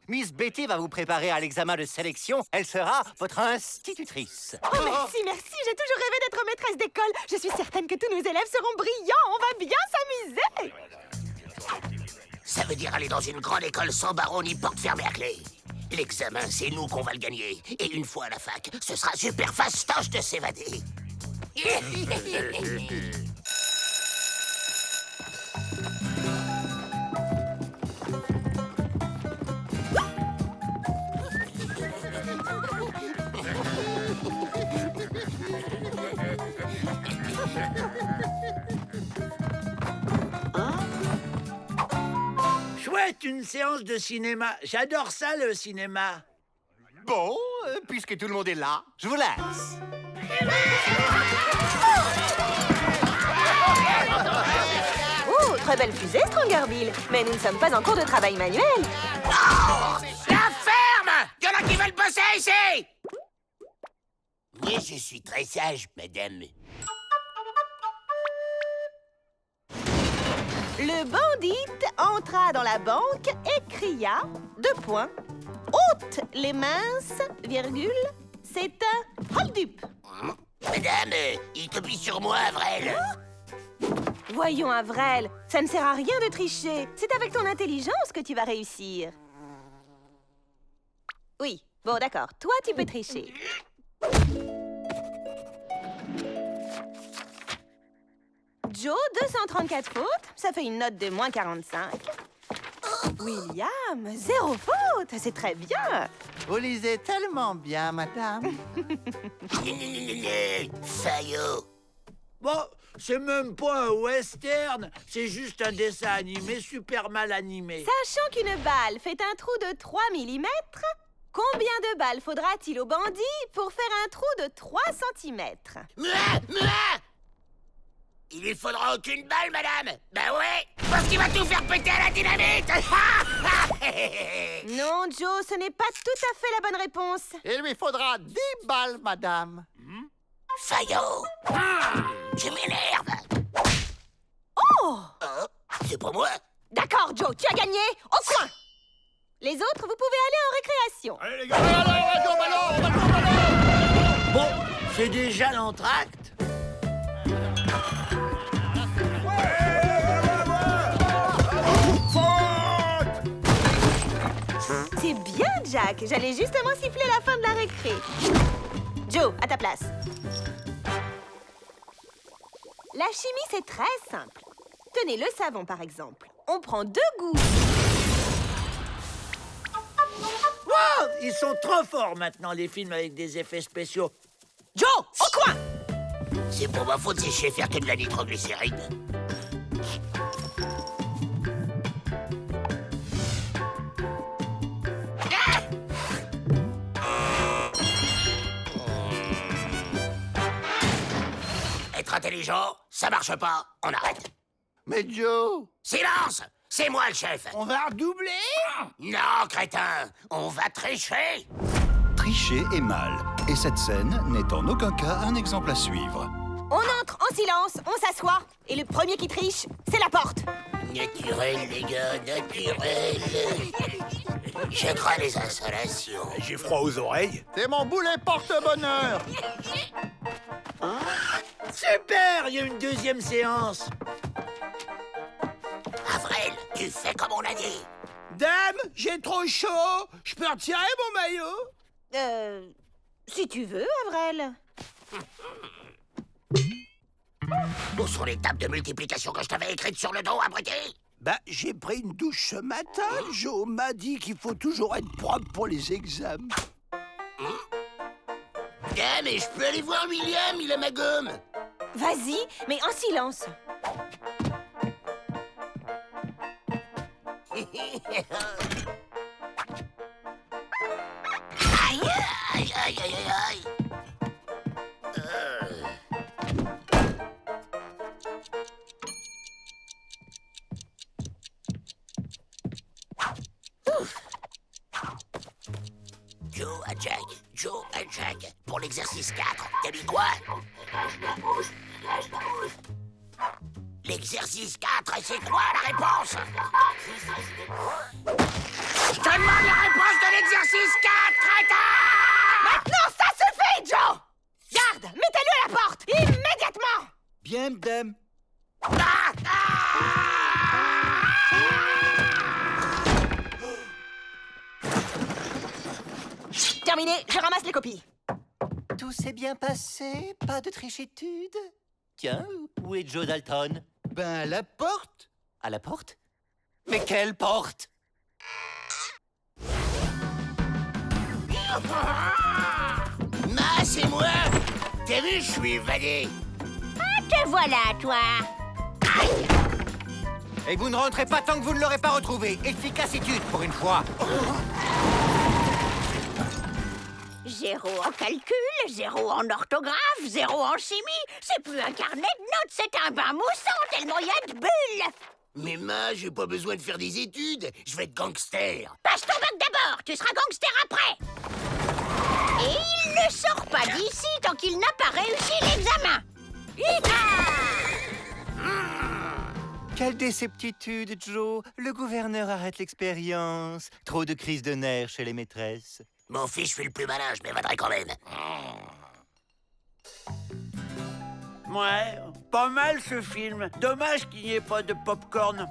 Miss Betty va vous préparer à l'examen de sélection. Elle sera votre institutrice. Oh, merci, merci. J'ai toujours rêvé d'être maîtresse d'école. Je suis certaine que tous nos élèves seront brillants. On va bien s'amuser. Ça veut dire aller dans une grande école sans barreau ni porte fermée à clé. L'examen, c'est nous qu'on va le gagner. Et une fois à la fac, ce sera super fastoche de s'évader. Chouette, une séance de cinéma. J'adore ça, le cinéma. Bon, puisque tout le monde est là, je vous laisse. Oh, très belle fusée, Strongerville. Mais nous ne sommes pas en cours de travail manuel. Oh, la ferme! Y'en a qui veulent bosser ici! Oui, je suis très sage, madame. Le bandit entra dans la banque et cria, : ôte les minces, virgule, c'est un hold-up. Madame, il copie sur moi, Avrel. Voyons, Avrel, ça ne sert à rien de tricher. C'est avec ton intelligence que tu vas réussir. Oui, bon, d'accord. Toi, tu peux tricher. Joe, 234 fautes. Ça fait une note de moins 45. William, 0 faute. C'est très bien. Vous lisez tellement bien, madame. Fayot. Bon, c'est même pas un western. C'est juste un dessin animé super mal animé. Sachant qu'une balle fait un trou de 3 mm, combien de balles faudra-t-il au bandit pour faire un trou de 3 cm? Il lui faudra aucune balle, madame. Ben ouais, parce qu'il va tout faire péter à la dynamite. Non, Joe, ce n'est pas tout à fait la bonne réponse. Il lui faudra 10 balles, madame. Fayot, tu m'énerves. Oh! C'est pour moi. D'accord, Joe, tu as gagné. Au coin. Les autres, vous pouvez aller en récréation. Allez, les gars, Bon, c'est déjà l'entracte. C'est bien, Jack. J'allais justement siffler la fin de la récré. Joe, à ta place. La chimie, c'est très simple. Tenez, le savon, par exemple. On prend 2 gouttes. Wow, ils sont trop forts maintenant, les films avec des effets spéciaux. Joe, au coin! C'est pour ma faute si je sais faire que de la nitroglycérine. Joe, ça marche pas, on arrête. Mais Joe... Silence! C'est moi le chef. On va redoubler? Non, crétin, on va tricher. Tricher est mal, et cette scène n'est en aucun cas un exemple à suivre. On entre en silence, on s'assoit. Et le premier qui triche, c'est la porte. Naturel, les gars, naturel. Je crains les installations. J'ai froid aux oreilles. C'est mon boulet porte-bonheur. Super, il y a une deuxième séance. Avril, tu fais comme on a dit. Dame, j'ai trop chaud. Je peux retirer mon maillot? Si tu veux, Avril. Où sont les tables de multiplication que je t'avais écrites sur le dos, abruti? Bah, j'ai pris une douche ce matin. Joe m'a dit qu'il faut toujours être propre pour les examens. Mais je peux aller voir William, il a ma gomme. Vas-y, mais en silence. Aïe, aïe, aïe, aïe, aïe. Joe et Jack, pour l'exercice 4, t'as mis quoi? L'exercice 4, c'est quoi la réponse? Je te demande la réponse de l'exercice 4, crétin! Maintenant, ça suffit, Joe! Garde, mettez-le à la porte, immédiatement! Bien, madame. Terminé, je ramasse les copies. Tout s'est bien passé? Pas de trichitude? Tiens, où est Joe Dalton? Ben, à la porte. À la porte? Mais quelle porte? C'est moi! T'as vu, je suis évadé! Ah, te voilà, toi! Et vous ne rentrez pas tant que vous ne l'aurez pas retrouvé. Efficacitude, pour une fois. 0 en calcul, 0 en orthographe, 0 en chimie. C'est plus un carnet de notes, c'est un bain moussant tellement il y a de bulles. Mais ma, j'ai pas besoin de faire des études. Je vais être gangster. Passe ton bac d'abord, tu seras gangster après. Et il ne sort pas d'ici tant qu'il n'a pas réussi l'examen. Quelle déceptitude, Joe. Le gouverneur arrête l'expérience. Trop de crises de nerfs chez les maîtresses. Mon fils, je suis le plus malin, je m'évaderai quand même. Ouais, pas mal ce film. Dommage qu'il n'y ait pas de pop-corn.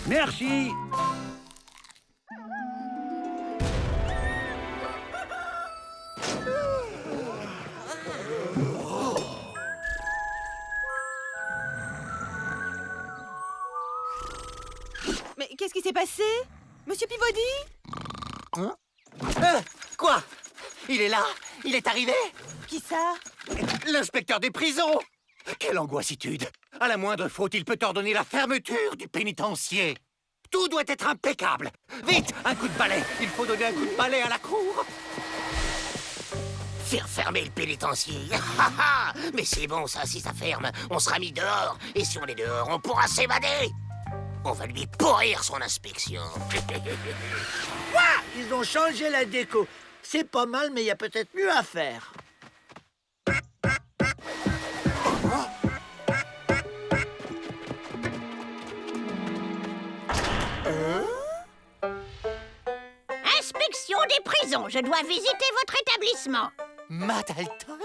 Merci. Mais qu'est-ce qui s'est passé? Monsieur Peabody? Hein? Quoi? Il est là? Il est arrivé? Qui ça? L'inspecteur des prisons! Quelle angoissitude! À la moindre faute, il peut ordonner la fermeture du pénitencier. Tout doit être impeccable. Vite, un coup de balai. Il faut donner un coup de balai à la cour. Faire fermer le pénitencier. Mais c'est bon ça, si ça ferme, on sera mis dehors. Et si on est dehors, on pourra s'évader. On va lui pourrir son inspection. Ouah, ils ont changé la déco. C'est pas mal, mais il y a peut-être mieux à faire. Inspection des prisons, je dois visiter votre établissement. Matt Dalton?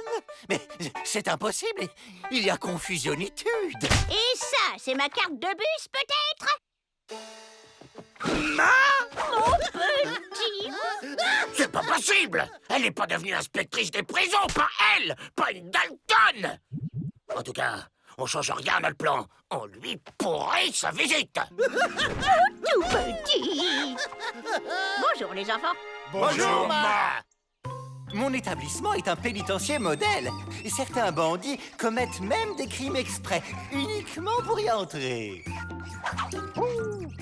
Mais c'est impossible. Il y a confusionnitude. Et ça, c'est ma carte de bus, peut-être? Mon petit. C'est pas possible! Elle n'est pas devenue inspectrice des prisons, pas elle! Pas une Dalton! En tout cas, on change rien à notre plan. On lui pourrit sa visite! Tout petit. Bonjour, les enfants. Bonjour, Ma! Mon établissement est un pénitencier modèle. Certains bandits commettent même des crimes exprès, uniquement pour y entrer.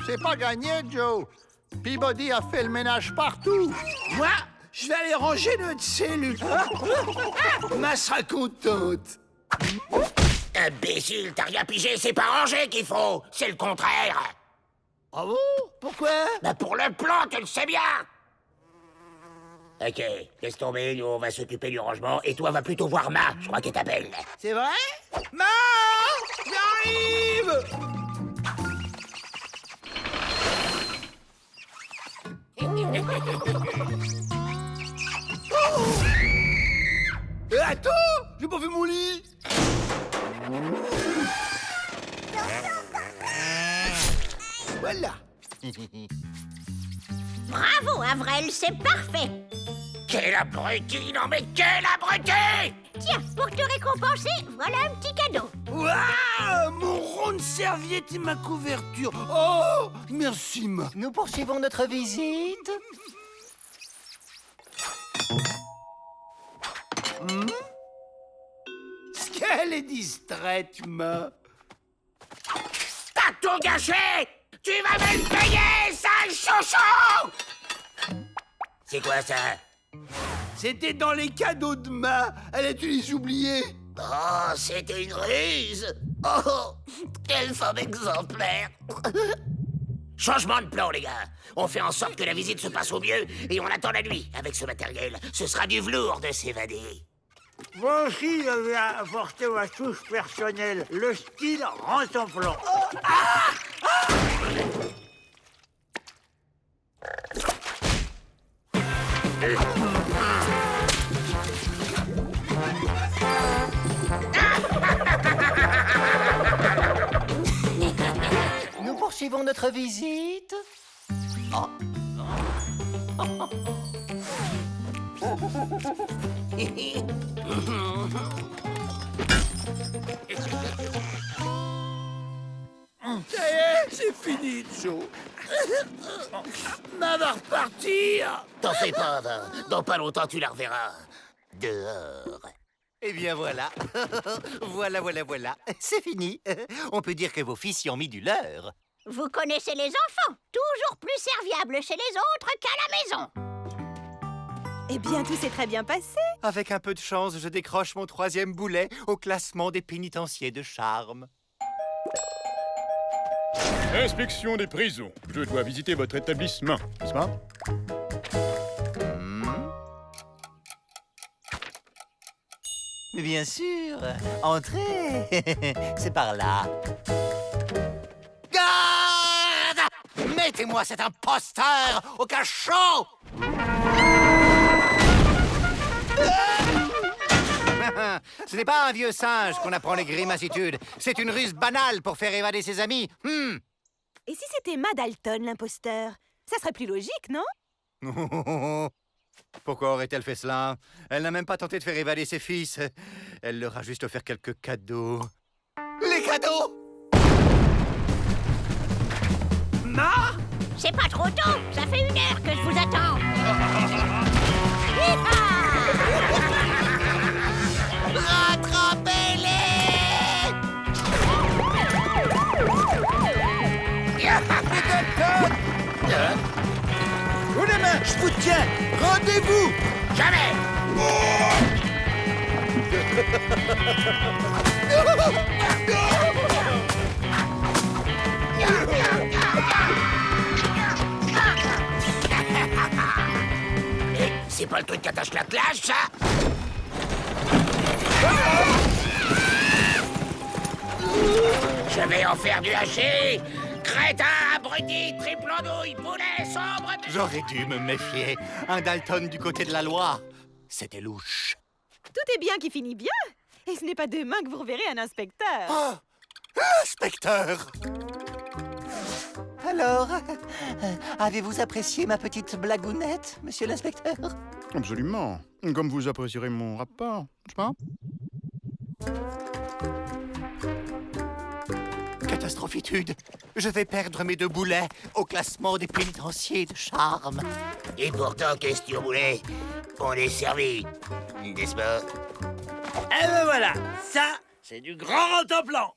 C'est pas gagné, Joe. Peabody a fait le ménage partout. Moi, Je vais aller ranger notre cellule. Ma sera contente. Imbécile, t'as rien pigé, c'est pas rangé qu'il faut. C'est le contraire. Ah bon? Pourquoi? Bah pour le plan, tu le sais bien. Ok, laisse tomber, nous on va s'occuper du rangement et toi va plutôt voir Ma, je crois qu'elle t'appelle. C'est vrai? Ma! J'arrive! Attends! J'ai pas fait mon lit! Voilà! Bravo, Avril, c'est parfait. Quel abruti! Non mais quel abruti! Tiens, pour te récompenser, voilà un petit cadeau. Waouh! Mon rond de serviette et ma couverture! Oh! Merci, Ma! Nous poursuivons notre visite. Est-ce qu'elle est distraite, Ma? T'as tout gâché! Tu vas me le payer, sale chouchou! C'est quoi ça? C'était dans les cadeaux de Ma. Elle a dû les oublier. Oh, c'était une ruse! Oh, quelle femme exemplaire! Changement de plan, les gars. On fait en sorte que la visite se passe au mieux et on attend la nuit avec ce matériel. Ce sera du velours de s'évader. Moi aussi, j'avais apporté ma touche personnelle. Le style rend son plan. Nous poursuivons notre visite. Oh. Ça y est, c'est fini, Joe. Ma va repartir. T'en fais pas, va. Dans pas longtemps, tu la reverras. Dehors. Eh bien voilà. voilà. C'est fini. On peut dire que vos fils y ont mis du leur. Vous connaissez les enfants, toujours plus serviables chez les autres qu'à la maison. Eh bien, tout s'est très bien passé. Avec un peu de chance, je décroche mon 3e boulet au classement des pénitenciers de charme. Inspection des prisons. Je dois visiter votre établissement, n'est-ce pas? Bien sûr. Entrez. C'est par là. Garde! Mettez-moi cet imposteur au cachot! Ce n'est pas un vieux singe qu'on apprend les grimacitudes. C'est une ruse banale pour faire évader ses amis. Et si c'était Ma Dalton, l'imposteur? Ça serait plus logique, non? Pourquoi aurait-elle fait cela? Elle n'a même pas tenté de faire évader ses fils. Elle leur a juste offert quelques cadeaux. Les cadeaux! Ma? C'est pas trop tôt, ça fait 1 heure que je vous attends. Rattrapez-les! Oh les mains, je vous tiens! Rendez-vous! Jamais! C'est pas le truc qui attache la classe, ça? Je vais en faire du haché! Crétin, abruti, triple andouille, poulet, sombre... J'aurais dû me méfier. Un Dalton du côté de la loi. C'était louche. Tout est bien qui finit bien. Et ce n'est pas demain que vous reverrez un inspecteur. Oh! Inspecteur! Alors, avez-vous apprécié ma petite blagounette, monsieur l'inspecteur? Absolument. Comme vous apprécierez mon rapport, n'est-ce pas? Catastrophitude. Je vais perdre mes 2 boulets au classement des pénitenciers de charme. Et pourtant, question boulet, on est servi, n'est-ce pas? Eh ben voilà, ça, c'est du grand rond-en-plan.